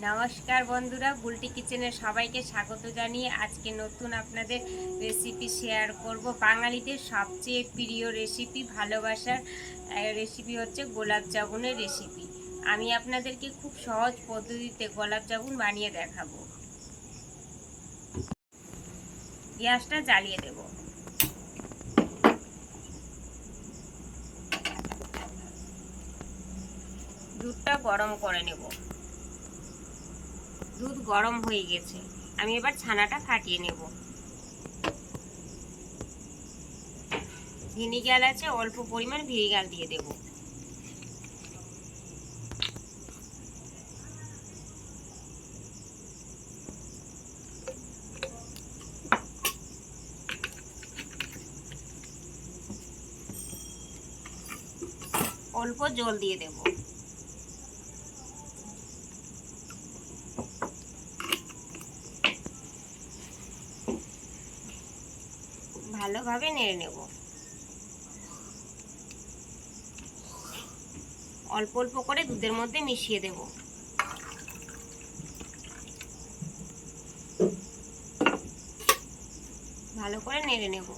নমস্কার বন্ধুরা, বুলটি কিচেনে সবাইকে স্বাগত জানিয়ে আজকে নতুন আপনাদের রেসিপি শেয়ার করব। বাঙালিদের সবচেয়ে প্রিয় রেসিপি, ভালোবাসার রেসিপি হচ্ছে গোলাপ জামুনের রেসিপি। আমি আপনাদেরকে খুব সহজ পদ্ধতিতে গোলাপ জামুন বানিয়ে দেখাবো। গ্যাসটা জ্বালিয়ে দেব। দুধটা গরম করে নেব। দুধ গরম হয়ে গেছে, আমি এবার ছানাটা ফাটিয়ে নেব। ভিনিগার আছে, অল্প পরিমাণ ভিনিগার দিয়ে দেব। অল্প জল দিয়ে দেব। ভালোভাবে নেড়ে নেব। অল্প অল্প করে দুধের মধ্যে মিশিয়ে দেব। ভালো করে নেড়ে নেব।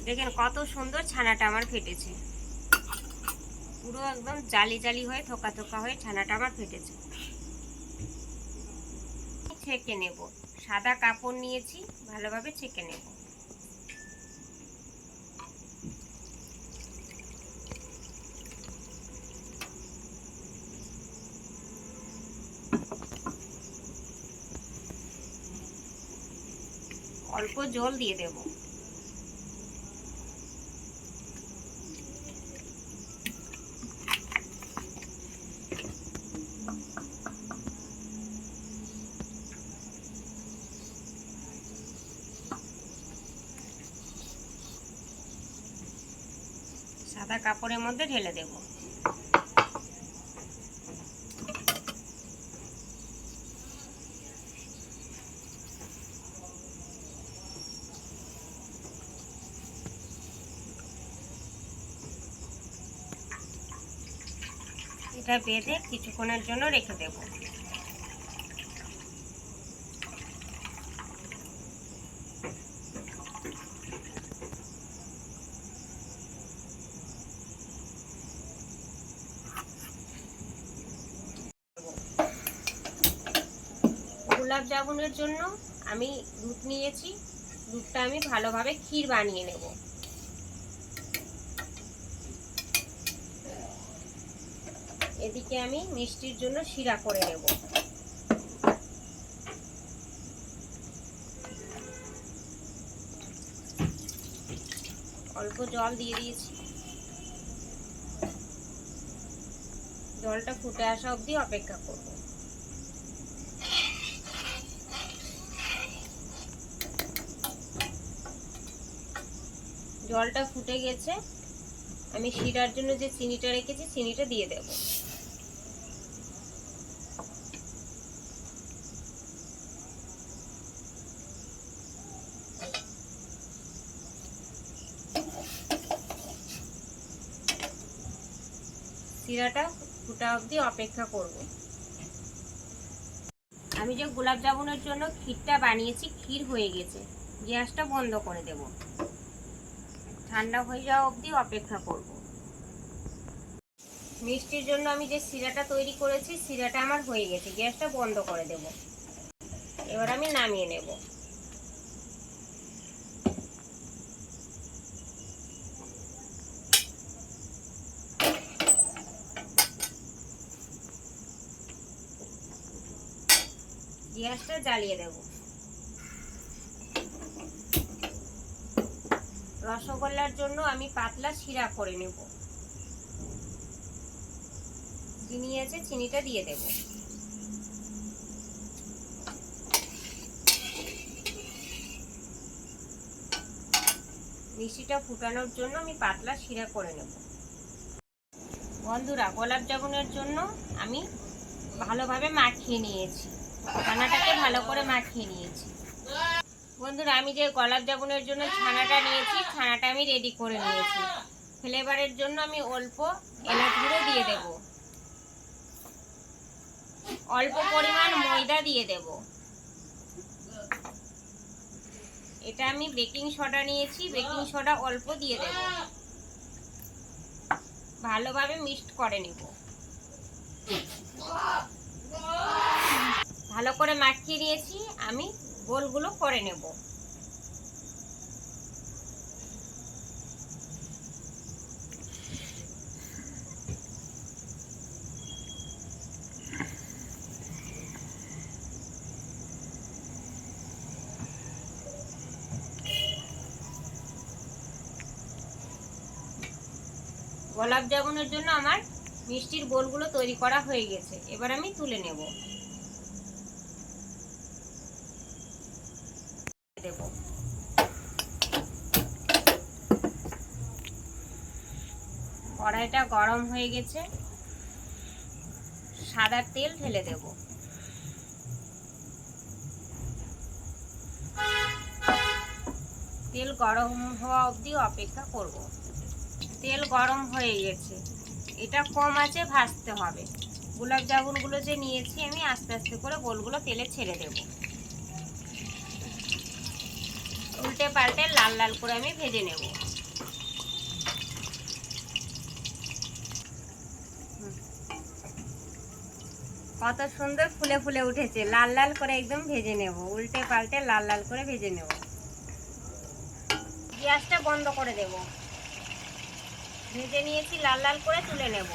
দেখেন কত সুন্দর ছানাটা আমার ফেটেছে। পুরো একদম জালি জালি হয়ে থোকা থোকা হয়ে ছানাটা আমার ফেটেছে। ছেঁকে নেব। সাদা কাপড় নিয়েছি, ভালোভাবে ছেঁকে নেব। অল্প জল দিয়ে দেব। সাদা কাপড়ের মধ্যে ঢেলে দেব। এটা বেঁধে কিছুক্ষণের জন্য রেখে দেব। গোলাপ জামুনের জন্য আমি দুধ নিয়েছি। দুধটা আমি ভালোভাবে ক্ষীর বানিয়ে নেব। এদিকে আমি মিষ্টির জন্য শিরা করে নেব। অল্প জল দিয়ে দিয়েছি। জলটা ফুটে আসা অবধি অপেক্ষা করব। জলটা ফুটে গেছে, আমি শিরার জন্য যে চিনিটা রেখেছি চিনিটা দিয়ে দেব। শিরাটা ফুটা অবধি অপেক্ষা করব। আমি যে গোলাপ জামুনের জন্য ক্ষীরটা বানিয়েছি, ক্ষীর হয়ে গেছে। গ্যাসটা বন্ধ করে দেব। ঠান্ডা হয়ে যাওয়া অবধি অপেক্ষা করব। মিষ্টির জন্য আমি যে শিরাটা তৈরি করেছি শিরাটা আমার হয়ে গেছে। গ্যাসটা বন্ধ করে দেব। এবার আমি নামিয়ে নেব। গ্যাসটা জ্বালিয়ে দেব। রসগোল্লার জন্য আমি পাতলা শিরা করে নেব। চিনি আছে, চিনিটা দিয়ে দেব। মিষ্টিটা ফুটানোর জন্য আমি পাতলা শিরা করে নেব। বন্ধুরা, গোলাপ জামুনের জন্য আমি ভালোভাবে মাখিয়ে নিয়েছি। ছানাটাকে ভালো করে মাখিয়ে নিয়েছি। বন্ধুরা, আমি যে গোলাপ জামুনের জন্য ছানাটা নিয়েছি, ছানাটা আমি রেডি করে নিয়েছি। ফ্লেভারের জন্য আমি অল্প এলাচ গুঁড়ো দিয়ে দেব, অল্প পরিমাণ ময়দা দিয়ে দেব। এটা আমি বেকিং সোডা নিয়েছি, বেকিং সোডা অল্প দিয়ে দেব। ভালোভাবে মিক্সড করে নেব। ভালো করে মাখিয়ে নিয়েছি, আমি গোলগুলো করে নেব। গোলাপ জামুনের জন্য আমার মিষ্টির বোলগুলো তৈরি করা হয়ে গেছে। এবার আমি তুলে নেব। দেব কড়াইটা গরম হয়ে গেছে, সাদা তেল ঢেলে দেব। তেল গরম হওয়া অবধি অপেক্ষা করব। তেল গরম হয়ে গেছে, এটা কম আঁচে ভাজতে হবে। গোলাপ জামুনগুলো যে নিয়েছি আমি আস্তে আস্তে করে গোলগুলো তেলে ছেড়ে দেব। উল্টে পাল্টে লাল লাল করে আমি ভেজে নেব। কত সুন্দর ফুলে ফুলে উঠেছে, লাল লাল করে একদম ভেজে নেব। উল্টে পাল্টে লাল লাল করে ভেজে নেব। গ্যাসটা বন্ধ করে দেব। ভেজে নিয়েছি, লাল লাল করে তুলে নেব।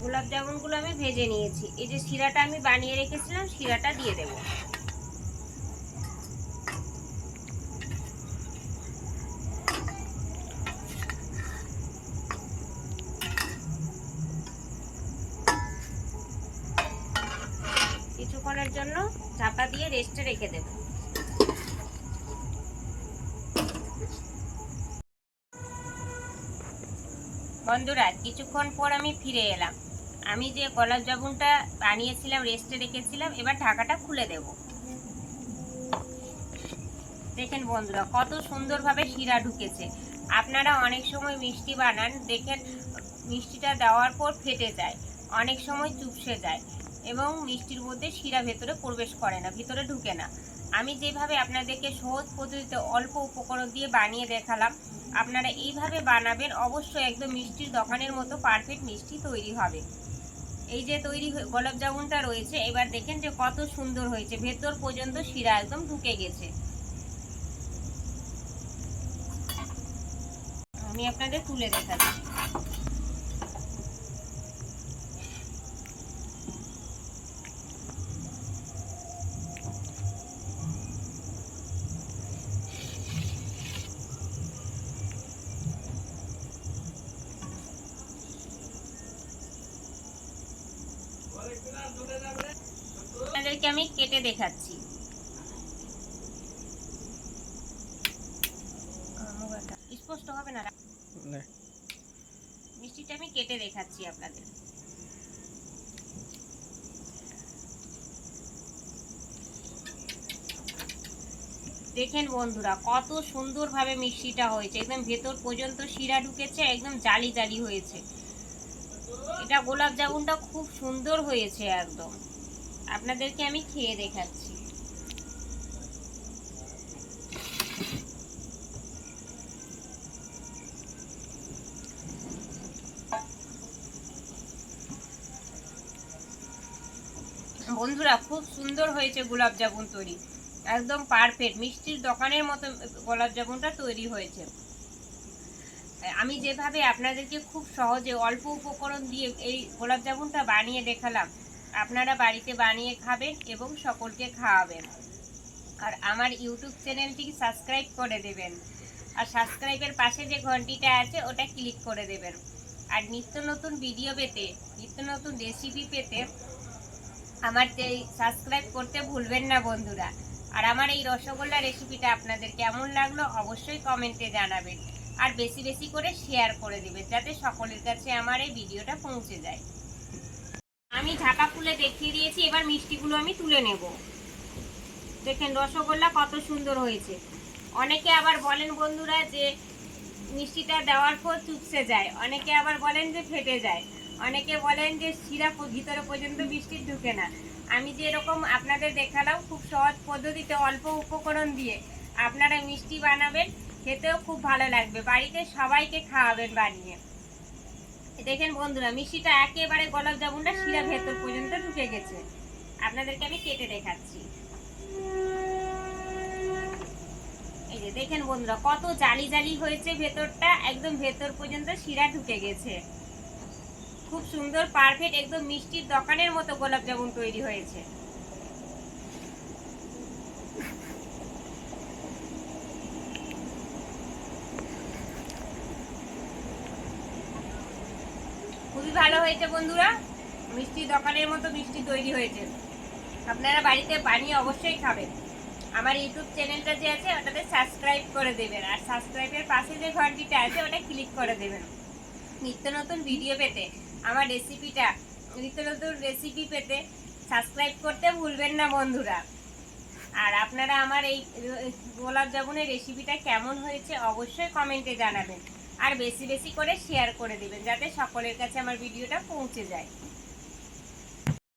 গোলাপ জামুনগুলো আমি ভেজে নিয়েছি। এই যে শিরাটা আমি বানিয়ে রেখেছিলাম, শিরাটা দিয়ে দেব। কিছুক্ষণের জন্য চাপা দিয়ে রেস্টে রেখে দেব। বন্ধুরা, কিছুক্ষণ পর আমি ফিরে এলাম। আমি যে গোলাপ জামুনটা বানিয়েছিলাম, রেস্টে রেখেছিলাম, এবার ঢাকাটা খুলে দেব। দেখেন বন্ধুরা, কত সুন্দরভাবে শিরা ঢুকেছে। আপনারা অনেক সময় মিষ্টি বানান, দেখেন মিষ্টিটা দেওয়ার পর ফেটে যায়, অনেক সময় চুপসে যায় এবং মিষ্টির মধ্যে শিরা ভেতরে প্রবেশ করে না, ভিতরে ঢুকে না। আমি যেভাবে আপনাদেরকে সহজ পদ্ধতিতে অল্প উপকরণ দিয়ে বানিয়ে দেখালাম, আপনারা এইভাবে বানাবেন, অবশ্যই একদম মিষ্টির দোকানের মতো পারফেক্ট মিষ্টি তৈরি হবে। এই যে তৈরি গোলাপ জামুনটা রয়েছে, এবার দেখেন যে কত সুন্দর হয়েছে, ভেতর পর্যন্ত শিরা একদম ঢুকে গেছে। আমি আপনাদের তুলে দেখাচ্ছি। আপনাদেরকে আমি কেটে দেখাচ্ছি। স্পষ্ট হবে না, মিষ্টিটা আমি কেটে দেখাচ্ছি আপনাদের। দেখেন বন্ধুরা, কত সুন্দরভাবে মিষ্টিটা হয়েছে, একদম ভেতর পর্যন্ত শিরা ঢুকেছে, একদম জালি জালি হয়েছে। এটা গোলাপ জামুনটা খুব সুন্দর হয়েছে একদম। আপনাদেরকে আমি খেয়ে দেখাচ্ছি। বন্ধুরা, খুব সুন্দর হয়েছে গোলাপ জামুন তৈরি, একদম পারফেক্ট মিষ্টির দোকানের মতো গোলাপ জামুনটা তৈরি হয়েছে। আমি যেভাবে আপনাদেরকে খুব সহজে অল্প উপকরণ দিয়ে এই গোলাপ জামুনটা বানিয়ে দেখালাম, আপনারা বাড়িতে বানিয়ে খাবেন এবং সকলকে খাওয়াবেন। আর আমার ইউটিউব চ্যানেলটি সাবস্ক্রাইব করে দেবেন, আর সাবস্ক্রাইবের পাশে যে ঘন্টিটা আছে ওটা ক্লিক করে দেবেন। আর নিত্য নতুন ভিডিও পেতে, নিত্য নতুন রেসিপি পেতে আমার সাবস্ক্রাইব করতে ভুলবেন না বন্ধুরা। আর আমার এই রসগোল্লা রেসিপিটা আপনাদের কেমন লাগলো অবশ্যই কমেন্টে জানাবেন। আর বেশি বেশি করে শেয়ার করে দিবেন যাতে সকলের কাছে আমার এই ভিডিওটা পৌঁছে যায়। আমি ঢাকা খুলে দেখিয়ে দিয়েছি, এবার মিষ্টিগুলো আমি তুলে নেব। দেখেন রসগোল্লা কত সুন্দর হয়েছে। অনেকে আবার বলেন বন্ধুরা যে মিষ্টিটা দেওয়ার পর চুপসে যায়, অনেকে আবার বলেন যে ফেটে যায়, অনেকে বলেন যে শিরা ভিতরে পর্যন্ত মিষ্টি ঢুকে না। আমি যে এরকম আপনাদের দেখালাম খুব সহজ পদ্ধতিতে অল্প উপকরণ দিয়ে আপনারা মিষ্টি বানাবেন, খেতেও খুব ভালো লাগবে, বাড়িতে সবাইকে খাওয়াবেন বানিয়ে। দেখেন বন্ধুরা মিষ্টিটা একেবারে গোলাপ জামুনটা শিরা ভেতর পর্যন্ত ঢুকে গেছে। আপনাদেরকে আমি কেটে দেখাচ্ছি। এই যে দেখেন বন্ধুরা কত জালি জালি হয়েছে, ভেতরটা একদম ভেতর পর্যন্ত শিরা ঢুকে গেছে। খুব সুন্দর পারফেক্ট একদম মিষ্টির দোকানের মতো গোলাপ জামুন তৈরি হয়েছে। খুবই ভালো হয়েছে বন্ধুরা, মিষ্টি দোকানের মতো মিষ্টি তৈরি হয়েছে। আপনারা বাড়িতে বানিয়ে অবশ্যই খাবেন। আমার ইউটিউব চ্যানেলটা যে আছে ওটাতে সাবস্ক্রাইব করে দেবেন, আর সাবস্ক্রাইবের পাশে যে ঘন্টিটা আছে ওটা ক্লিক করে দেবেন নিত্য নতুন ভিডিও পেতে। আমার রেসিপিটা নিত্য নতুন রেসিপি পেতে সাবস্ক্রাইব করতে ভুলবেন না বন্ধুরা। আর আপনারা আমার এই গোলাপ জামুনের রেসিপিটা কেমন হয়েছে অবশ্যই কমেন্টে জানাবেন। আর বেশি বেশি করে শেয়ার করে দিবেন যাতে সকলের কাছে আমার ভিডিওটা পৌঁছে যায়।